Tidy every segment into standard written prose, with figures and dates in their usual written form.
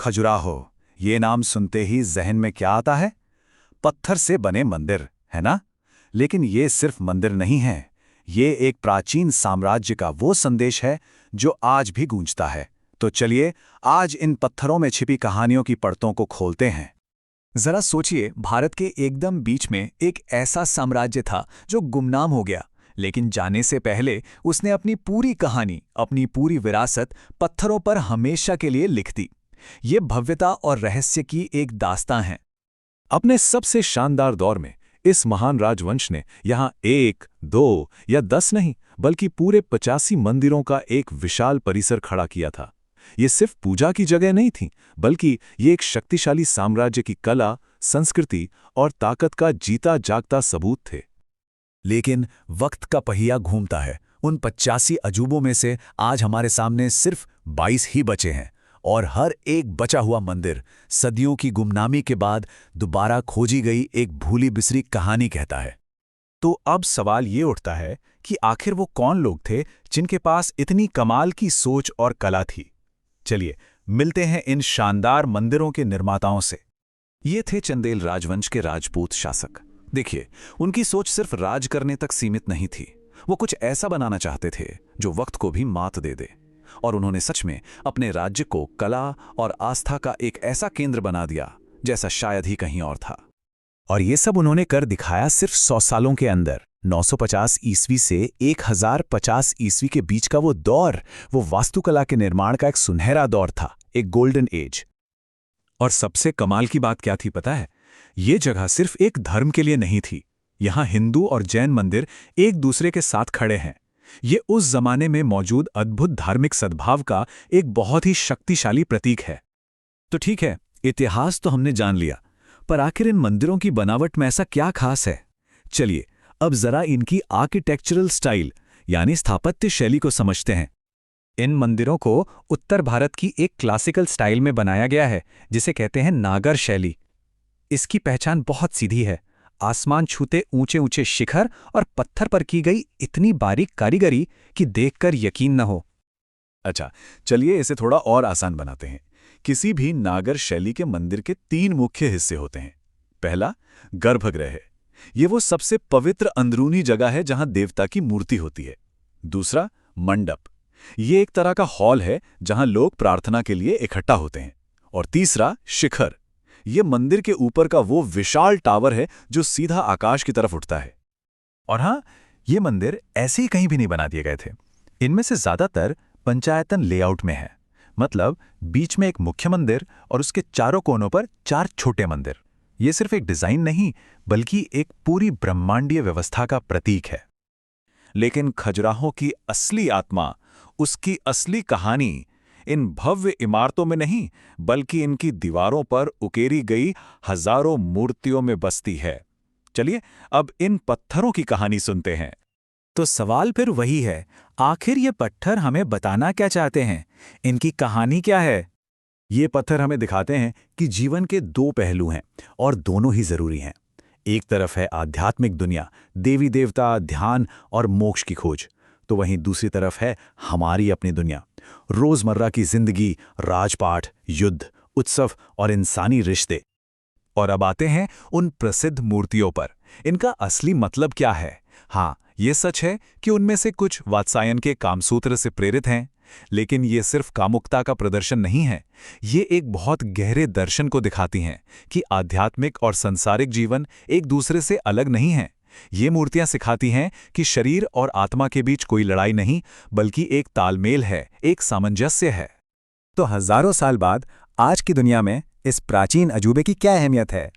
खजुराहो, ये नाम सुनते ही जहन में क्या आता है? पत्थर से बने मंदिर, है ना? लेकिन ये सिर्फ मंदिर नहीं है। ये एक प्राचीन साम्राज्य का वो संदेश है जो आज भी गूंजता है। तो चलिए आज इन पत्थरों में छिपी कहानियों की परतों को खोलते हैं। जरा सोचिए, भारत के एकदम बीच में एक ऐसा साम्राज्य था जो गुमनाम हो गया, लेकिन जाने से पहले उसने अपनी पूरी कहानी, अपनी पूरी विरासत पत्थरों पर हमेशा के लिए लिख दी। ये भव्यता और रहस्य की एक दास्तां है। अपने सबसे शानदार दौर में इस महान राजवंश ने यहाँ 1, 2 या 10 नहीं बल्कि पूरे 85 मंदिरों का एक विशाल परिसर खड़ा किया था। ये सिर्फ पूजा की जगह नहीं थी, बल्कि ये एक शक्तिशाली साम्राज्य की कला, संस्कृति और ताकत का जीता जागता सबूत थे। लेकिन वक्त का पहिया घूमता है। उन 85 अजूबों में से आज हमारे सामने सिर्फ 22 ही बचे हैं, और हर एक बचा हुआ मंदिर सदियों की गुमनामी के बाद दोबारा खोजी गई एक भूली बिसरी कहानी कहता है। तो अब सवाल ये उठता है कि आखिर वो कौन लोग थे जिनके पास इतनी कमाल की सोच और कला थी? चलिए मिलते हैं इन शानदार मंदिरों के निर्माताओं से। ये थे चंदेल राजवंश के राजपूत शासक। देखिए, उनकी सोच सिर्फ राज करने तक सीमित नहीं थी। वो कुछ ऐसा बनाना चाहते थे जो वक्त को भी मात दे दे। और उन्होंने सच में अपने राज्य को कला और आस्था का एक ऐसा केंद्र बना दिया जैसा शायद ही कहीं और था। और ये सब उन्होंने कर दिखाया सिर्फ 100 सालों के अंदर। 950 ईस्वी से 1050 ईस्वी के बीच का वो दौर, वो वास्तुकला के निर्माण का एक सुनहरा दौर था, एक गोल्डन एज। और सबसे कमाल की बात क्या थी पता है? ये जगह सिर्फ एक धर्म के लिए नहीं थी। यहाँ हिंदू और जैन मंदिर एक दूसरे के साथ खड़े हैं। ये उस जमाने में मौजूद अद्भुत धार्मिक सद्भाव का एक बहुत ही शक्तिशाली प्रतीक है। तो ठीक है, इतिहास तो हमने जान लिया, पर आखिर इन मंदिरों की बनावट में ऐसा क्या खास है? चलिए अब जरा इनकी आर्किटेक्चरल स्टाइल यानी स्थापत्य शैली को समझते हैं। इन मंदिरों को उत्तर भारत की एक क्लासिकल स्टाइल में बनाया गया है, जिसे कहते हैं नागर शैली। इसकी पहचान बहुत सीधी है। आसमान छूते ऊंचे ऊंचे शिखर और पत्थर पर की गई इतनी बारीक कारीगरी कि देखकर यकीन न हो। अच्छा, चलिए इसे थोड़ा और आसान बनाते हैं। किसी भी नागर शैली के मंदिर के 3 मुख्य हिस्से होते हैं। पहला, गर्भगृह है। ये वो सबसे पवित्र अंदरूनी जगह है जहां देवता की मूर्ति होती है। दूसरा, मंडप। ये एक तरह का हॉल है जहां लोग प्रार्थना के लिए इकट्ठा होते हैं। और तीसरा, शिखर। ये मंदिर के ऊपर का वो विशाल टावर है जो सीधा आकाश की तरफ उठता है। और हाँ, ये मंदिर ऐसे ही कहीं भी नहीं बना दिए गए थे। इनमें से ज्यादातर पंचायतन लेआउट में है। मतलब बीच में एक मुख्य मंदिर और उसके चारों कोनों पर 4 छोटे मंदिर। ये सिर्फ एक डिजाइन नहीं, बल्कि एक पूरी ब्रह्मांडीय व्यवस्था का प्रतीक है। लेकिन खजुराहो की असली आत्मा, उसकी असली कहानी इन भव्य इमारतों में नहीं, बल्कि इनकी दीवारों पर उकेरी गई हजारों मूर्तियों में बसती है। चलिए अब इन पत्थरों की कहानी सुनते हैं। तो सवाल फिर वही है, आखिर ये पत्थर हमें बताना क्या चाहते हैं? इनकी कहानी क्या है? ये पत्थर हमें दिखाते हैं कि जीवन के 2 पहलू हैं और दोनों ही जरूरी हैं। एक तरफ है आध्यात्मिक दुनिया, देवी देवता, ध्यान और मोक्ष की खोज। तो वहीं दूसरी तरफ है हमारी अपनी दुनिया, रोजमर्रा की जिंदगी, राजपाट, युद्ध, उत्सव और इंसानी रिश्ते। और अब आते हैं उन प्रसिद्ध मूर्तियों पर। इनका असली मतलब क्या है? हाँ, ये सच है कि उनमें से कुछ वात्सायन के कामसूत्र से प्रेरित हैं, लेकिन ये सिर्फ कामुकता का प्रदर्शन नहीं है। ये एक बहुत गहरे दर्शन को दिखाती हैं कि आध्यात्मिक और सांसारिक जीवन एक दूसरे से अलग नहीं है। ये मूर्तियां सिखाती हैं कि शरीर और आत्मा के बीच कोई लड़ाई नहीं, बल्कि एक तालमेल है, एक सामंजस्य है। तो हजारों साल बाद आज की दुनिया में इस प्राचीन अजूबे की क्या अहमियत है?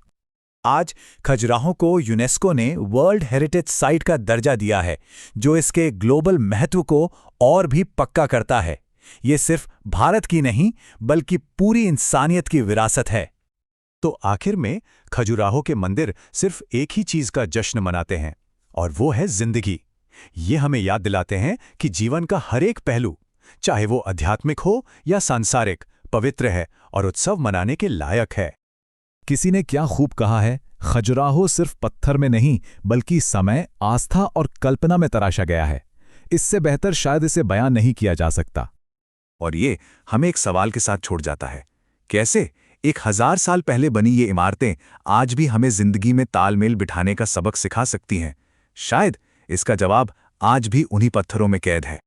आज खजुराहो को यूनेस्को ने वर्ल्ड हेरिटेज साइट का दर्जा दिया है, जो इसके ग्लोबल महत्व को और भी पक्का करता है। ये सिर्फ भारत की नहीं, बल्कि पूरी इंसानियत की विरासत है। तो आखिर में खजुराहो के मंदिर सिर्फ एक ही चीज का जश्न मनाते हैं, और वो है जिंदगी। ये हमें याद दिलाते हैं कि जीवन का हर एक पहलू, चाहे वो आध्यात्मिक हो या सांसारिक, पवित्र है और उत्सव मनाने के लायक है। किसी ने क्या खूब कहा है, खजुराहो सिर्फ पत्थर में नहीं बल्कि समय, आस्था और कल्पना में तराशा गया है। इससे बेहतर शायद इसे बयान नहीं किया जा सकता। और ये हमें एक सवाल के साथ छोड़ जाता है कैसे? 1000 साल पहले बनी ये इमारतें आज भी हमें जिंदगी में तालमेल बिठाने का सबक सिखा सकती हैं। शायद इसका जवाब आज भी उन्हीं पत्थरों में कैद है।